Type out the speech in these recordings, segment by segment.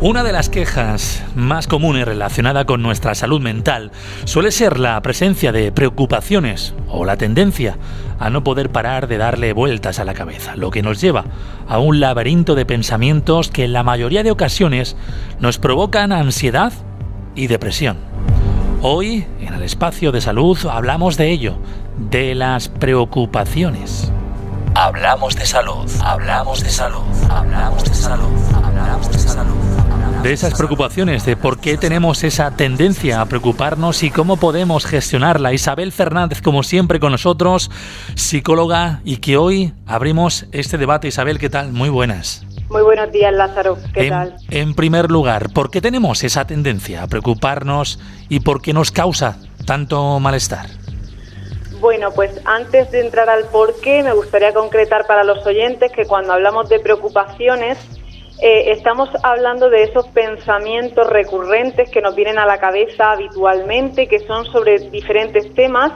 Una de las quejas más comunes relacionada con nuestra salud mental suele ser la presencia de preocupaciones o la tendencia a no poder parar de darle vueltas a la cabeza, lo que nos lleva a un laberinto de pensamientos que en la mayoría de ocasiones nos provocan ansiedad y depresión. Hoy, en el espacio de salud, hablamos de ello, de las preocupaciones. Hablamos de salud, hablamos de salud, hablamos de salud, hablamos de salud. De esas preocupaciones, de por qué tenemos esa tendencia a preocuparnos y cómo podemos gestionarla. Isabel Fernández, como siempre, con nosotros, psicóloga, y que hoy abrimos este debate. Isabel, ¿qué tal? Muy buenas. Muy buenos días, Lázaro. ¿Qué tal? En primer lugar, ¿por qué tenemos esa tendencia a preocuparnos y por qué nos causa tanto malestar? Bueno, pues antes de entrar al porqué, me gustaría concretar para los oyentes que cuando hablamos de preocupaciones, estamos hablando de esos pensamientos recurrentes que nos vienen a la cabeza habitualmente, que son sobre diferentes temas,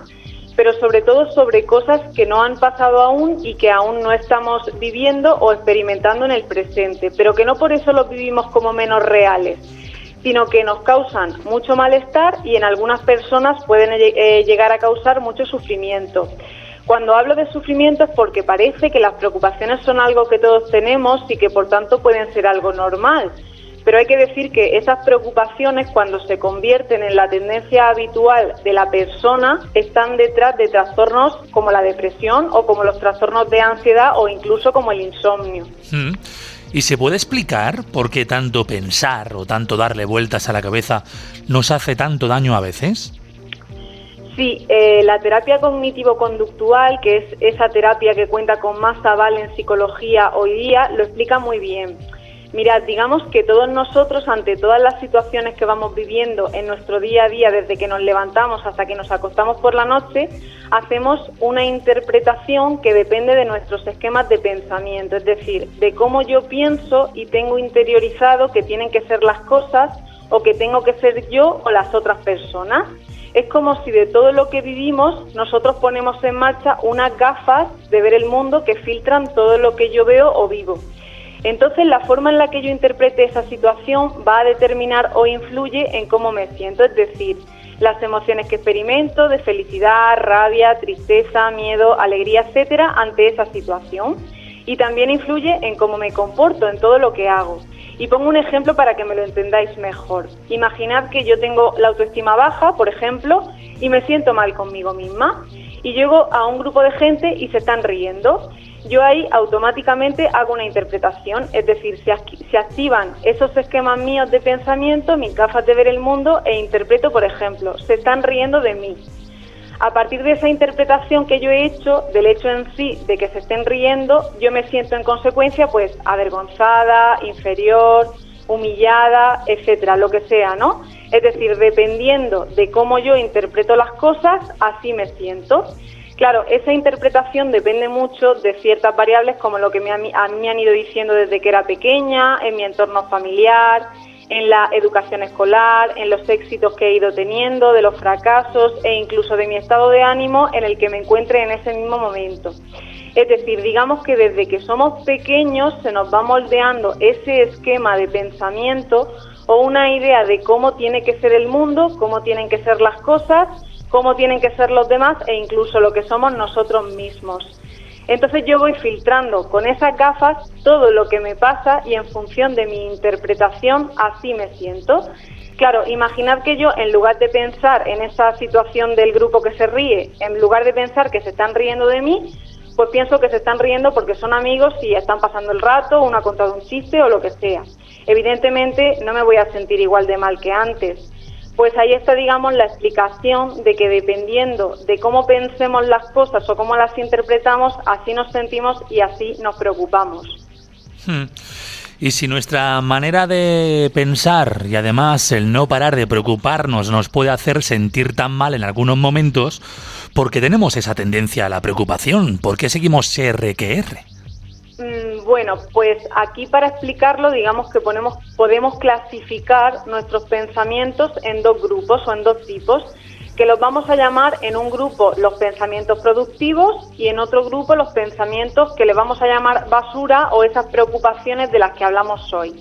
pero sobre todo sobre cosas que no han pasado aún y que aún no estamos viviendo o experimentando en el presente, pero que no por eso los vivimos como menos reales, sino que nos causan mucho malestar y en algunas personas pueden llegar a causar mucho sufrimiento. Cuando hablo de sufrimiento es porque parece que las preocupaciones son algo que todos tenemos y que por tanto pueden ser algo normal. Pero hay que decir que esas preocupaciones, cuando se convierten en la tendencia habitual de la persona, están detrás de trastornos como la depresión o como los trastornos de ansiedad o incluso como el insomnio. ¿Y se puede explicar por qué tanto pensar o tanto darle vueltas a la cabeza nos hace tanto daño a veces? Sí, la terapia cognitivo-conductual, que es esa terapia que cuenta con más aval en psicología hoy día, lo explica muy bien. Mirad, digamos que todos nosotros, ante todas las situaciones que vamos viviendo en nuestro día a día, desde que nos levantamos hasta que nos acostamos por la noche, hacemos una interpretación que depende de nuestros esquemas de pensamiento, es decir, de cómo yo pienso y tengo interiorizado que tienen que ser las cosas o que tengo que ser yo o las otras personas. Es como si de todo lo que vivimos nosotros ponemos en marcha unas gafas de ver el mundo que filtran todo lo que yo veo o vivo. Entonces, la forma en la que yo interprete esa situación va a determinar o influye en cómo me siento, es decir, las emociones que experimento de felicidad, rabia, tristeza, miedo, alegría, etcétera, ante esa situación. Y también influye en cómo me comporto, en todo lo que hago. Y pongo un ejemplo para que me lo entendáis mejor. Imaginad que yo tengo la autoestima baja, por ejemplo, y me siento mal conmigo misma. Y llego a un grupo de gente y se están riendo. Yo ahí automáticamente hago una interpretación, es decir, se activan esos esquemas míos de pensamiento, mis gafas de ver el mundo, e interpreto, por ejemplo, se están riendo de mí. A partir de esa interpretación que yo he hecho, del hecho en sí de que se estén riendo, yo me siento en consecuencia pues avergonzada, inferior, humillada, etcétera, lo que sea, ¿no? Es decir, dependiendo de cómo yo interpreto las cosas, así me siento. Claro, esa interpretación depende mucho de ciertas variables como lo que a mí me han ido diciendo desde que era pequeña, en mi entorno familiar, en la educación escolar, en los éxitos que he ido teniendo, de los fracasos e incluso de mi estado de ánimo en el que me encuentre en ese mismo momento. Es decir, digamos que desde que somos pequeños se nos va moldeando ese esquema de pensamiento o una idea de cómo tiene que ser el mundo, cómo tienen que ser las cosas, cómo tienen que ser los demás e incluso lo que somos nosotros mismos. Entonces yo voy filtrando con esas gafas todo lo que me pasa y en función de mi interpretación así me siento. Claro, imaginad que yo en lugar de pensar en esa situación del grupo que se ríe, en lugar de pensar que se están riendo de mí, pues pienso que se están riendo porque son amigos y están pasando el rato, uno ha contado un chiste o lo que sea. Evidentemente no me voy a sentir igual de mal que antes. Pues ahí está, digamos, la explicación de que dependiendo de cómo pensemos las cosas o cómo las interpretamos, así nos sentimos y así nos preocupamos. Y si nuestra manera de pensar y además el no parar de preocuparnos nos puede hacer sentir tan mal en algunos momentos, ¿por qué tenemos esa tendencia a la preocupación? ¿Por qué seguimos R que R? Bueno, pues aquí para explicarlo, digamos que podemos clasificar nuestros pensamientos en dos grupos o en dos tipos, que los vamos a llamar en un grupo los pensamientos productivos y en otro grupo los pensamientos que le vamos a llamar basura o esas preocupaciones de las que hablamos hoy.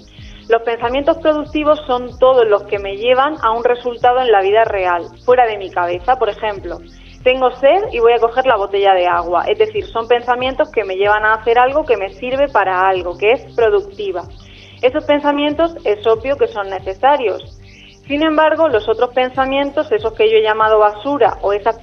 Los pensamientos productivos son todos los que me llevan a un resultado en la vida real, fuera de mi cabeza. Por ejemplo, tengo sed y voy a coger la botella de agua. Es decir, son pensamientos que me llevan a hacer algo que me sirve para algo, que es productiva. Esos pensamientos es obvio que son necesarios. Sin embargo, los otros pensamientos, esos que yo he llamado basura o esas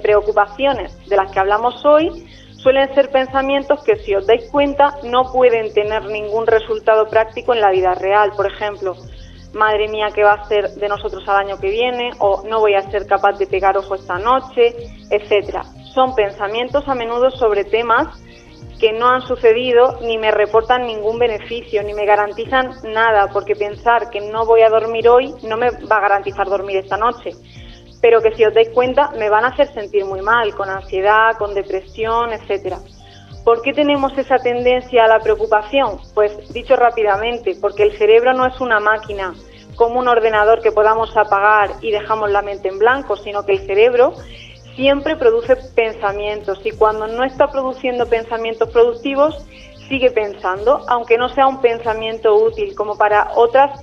preocupaciones de las que hablamos hoy, suelen ser pensamientos que, si os dais cuenta, no pueden tener ningún resultado práctico en la vida real. Por ejemplo, madre mía, ¿qué va a ser de nosotros al año que viene? O no voy a ser capaz de pegar ojo esta noche, etcétera. Son pensamientos a menudo sobre temas que no han sucedido, ni me reportan ningún beneficio, ni me garantizan nada, porque pensar que no voy a dormir hoy no me va a garantizar dormir esta noche, pero que, si os dais cuenta, me van a hacer sentir muy mal, con ansiedad, con depresión, etcétera. ¿Por qué tenemos esa tendencia a la preocupación? Pues, dicho rápidamente, porque el cerebro no es una máquina como un ordenador que podamos apagar y dejamos la mente en blanco, sino que el cerebro siempre produce pensamientos, y cuando no está produciendo pensamientos productivos, sigue pensando, aunque no sea un pensamiento útil, como para otras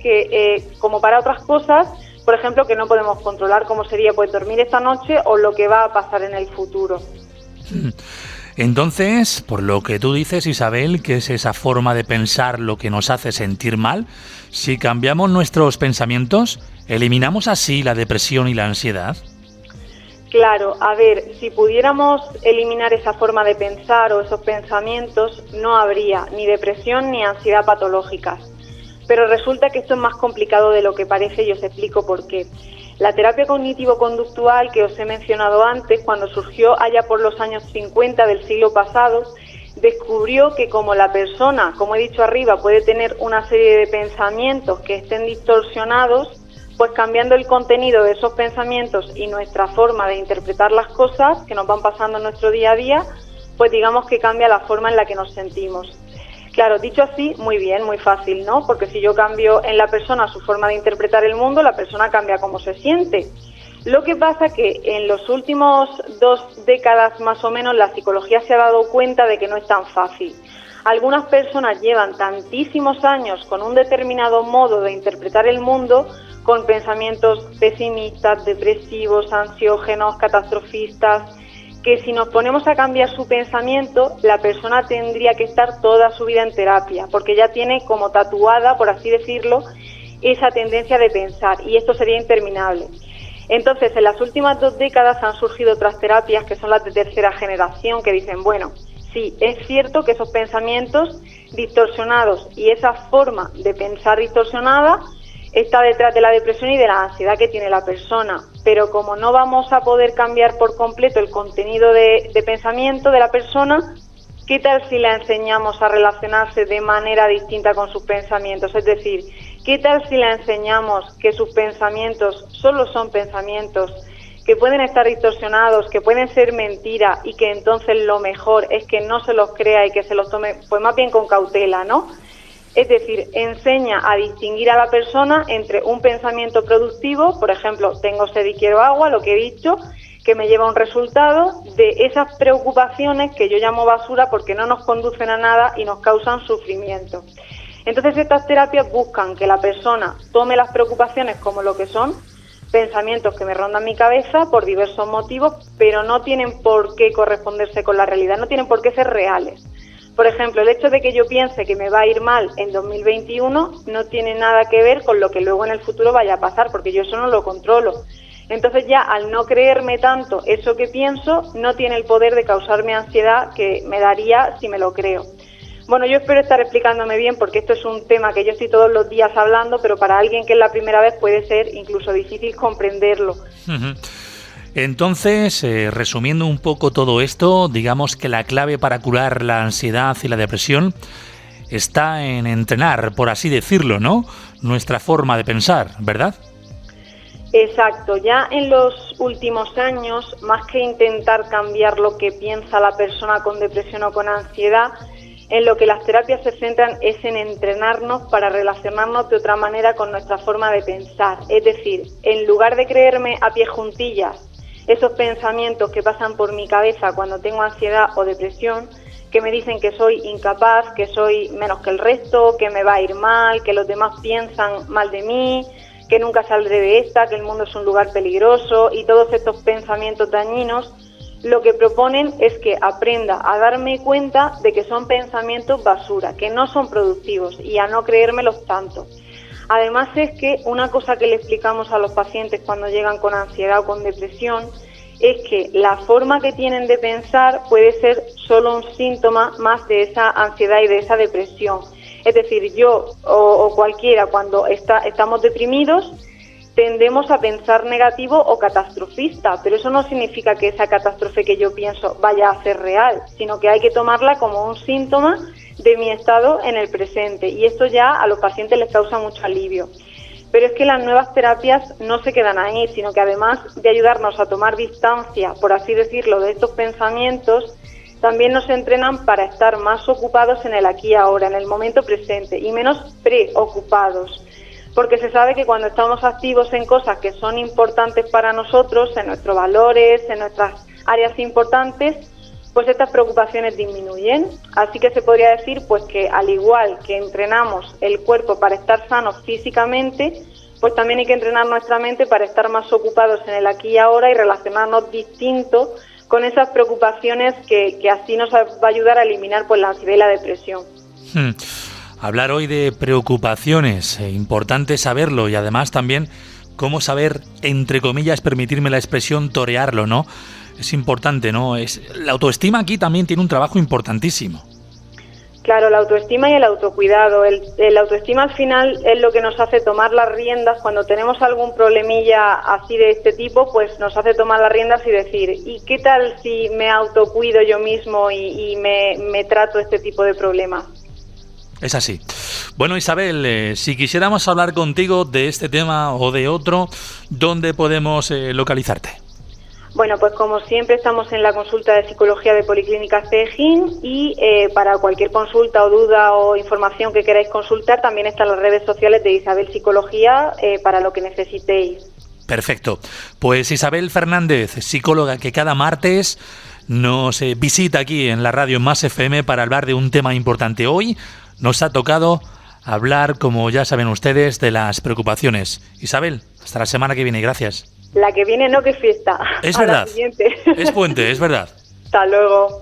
cosas, por ejemplo, que no podemos controlar, como sería pues dormir esta noche o lo que va a pasar en el futuro. Entonces, por lo que tú dices, Isabel, ¿qué es esa forma de pensar lo que nos hace sentir mal? Si cambiamos nuestros pensamientos, ¿eliminamos así la depresión y la ansiedad? Claro, a ver, si pudiéramos eliminar esa forma de pensar o esos pensamientos, no habría ni depresión ni ansiedad patológicas. Pero resulta que esto es más complicado de lo que parece, y os explico por qué. La terapia cognitivo-conductual que os he mencionado antes, cuando surgió allá por los años 50 del siglo pasado, descubrió que como la persona, como he dicho arriba, puede tener una serie de pensamientos que estén distorsionados, pues cambiando el contenido de esos pensamientos y nuestra forma de interpretar las cosas que nos van pasando en nuestro día a día, pues digamos que cambia la forma en la que nos sentimos. Claro, dicho así, muy bien, muy fácil, ¿no? Porque si yo cambio en la persona su forma de interpretar el mundo, la persona cambia cómo se siente. Lo que pasa que en los últimos 2 décadas más o menos la psicología se ha dado cuenta de que no es tan fácil. Algunas personas llevan tantísimos años con un determinado modo de interpretar el mundo, con pensamientos pesimistas, depresivos, ansiógenos, catastrofistas, que si nos ponemos a cambiar su pensamiento, la persona tendría que estar toda su vida en terapia, porque ya tiene como tatuada, por así decirlo, esa tendencia de pensar, y esto sería interminable. Entonces, en las últimas 2 décadas han surgido otras terapias que son las de tercera generación, que dicen, bueno, sí, es cierto que esos pensamientos distorsionados y esa forma de pensar distorsionada está detrás de la depresión y de la ansiedad que tiene la persona, pero como no vamos a poder cambiar por completo el contenido de pensamiento de la persona, ¿qué tal si la enseñamos a relacionarse de manera distinta con sus pensamientos? Es decir, ¿qué tal si la enseñamos que sus pensamientos solo son pensamientos, que pueden estar distorsionados, que pueden ser mentira, y que entonces lo mejor es que no se los crea y que se los tome pues más bien con cautela, ¿no? Es decir, enseña a distinguir a la persona entre un pensamiento productivo, por ejemplo, tengo sed y quiero agua, lo que he dicho, que me lleva a un resultado, de esas preocupaciones que yo llamo basura porque no nos conducen a nada y nos causan sufrimiento. Entonces, estas terapias buscan que la persona tome las preocupaciones como lo que son, pensamientos que me rondan mi cabeza por diversos motivos, pero no tienen por qué corresponderse con la realidad, no tienen por qué ser reales. Por ejemplo, el hecho de que yo piense que me va a ir mal en 2021 no tiene nada que ver con lo que luego en el futuro vaya a pasar, porque yo eso no lo controlo. Entonces ya, al no creerme tanto eso que pienso, no tiene el poder de causarme ansiedad que me daría si me lo creo. Bueno, yo espero estar explicándome bien, porque esto es un tema que yo estoy todos los días hablando, pero para alguien que es la primera vez puede ser incluso difícil comprenderlo. Entonces, resumiendo un poco todo esto, digamos que la clave para curar la ansiedad y la depresión está en entrenar, por así decirlo, ¿no?, nuestra forma de pensar, ¿verdad? Exacto, ya en los últimos años, más que intentar cambiar lo que piensa la persona con depresión o con ansiedad, en lo que las terapias se centran es en entrenarnos para relacionarnos de otra manera con nuestra forma de pensar. Es decir, en lugar de creerme a pie juntillas esos pensamientos que pasan por mi cabeza cuando tengo ansiedad o depresión, que me dicen que soy incapaz, que soy menos que el resto, que me va a ir mal, que los demás piensan mal de mí, que nunca saldré de esta, que el mundo es un lugar peligroso, y todos estos pensamientos dañinos, lo que proponen es que aprenda a darme cuenta de que son pensamientos basura, que no son productivos, y a no creérmelos tanto. Además es que una cosa que le explicamos a los pacientes cuando llegan con ansiedad o con depresión es que la forma que tienen de pensar puede ser solo un síntoma más de esa ansiedad y de esa depresión. Es decir, yo o cualquiera cuando estamos deprimidos tendemos a pensar negativo o catastrofista, pero eso no significa que esa catástrofe que yo pienso vaya a ser real, sino que hay que tomarla como un síntoma de mi estado en el presente, y esto ya a los pacientes les causa mucho alivio. Pero es que las nuevas terapias no se quedan ahí, sino que además de ayudarnos a tomar distancia, por así decirlo, de estos pensamientos, también nos entrenan para estar más ocupados en el aquí y ahora, en el momento presente, y menos preocupados. Porque se sabe que cuando estamos activos en cosas que son importantes para nosotros, en nuestros valores, en nuestras áreas importantes, pues estas preocupaciones disminuyen. Así que se podría decir pues que al igual que entrenamos el cuerpo para estar sanos físicamente, pues también hay que entrenar nuestra mente para estar más ocupados en el aquí y ahora y relacionarnos distinto con esas preocupaciones que así nos va a ayudar a eliminar pues la ansiedad y la depresión. Hablar hoy de preocupaciones, importante saberlo, y además también cómo saber, entre comillas, permitirme la expresión, torearlo, ¿no? Es importante, ¿no? La autoestima aquí también tiene un trabajo importantísimo. Claro, la autoestima y el autocuidado. El autoestima al final es lo que nos hace tomar las riendas. Cuando tenemos algún problemilla así de este tipo, pues nos hace tomar las riendas y decir, ¿y qué tal si me autocuido yo mismo y me trato este tipo de problemas? Es así. Bueno, Isabel, si quisiéramos hablar contigo de este tema o de otro, ¿dónde podemos localizarte? Bueno, pues como siempre estamos en la consulta de psicología de Policlínica Cejín y para cualquier consulta o duda o información que queráis consultar también están las redes sociales de Isabel Psicología para lo que necesitéis. Perfecto. Pues Isabel Fernández, psicóloga que cada martes nos visita aquí en la radio Más FM para hablar de un tema importante. Hoy nos ha tocado hablar, como ya saben ustedes, de las preocupaciones. Isabel, hasta la semana que viene. Gracias. La que viene no, que fiesta. Es a verdad. La siguiente. Es puente, es verdad. Hasta luego.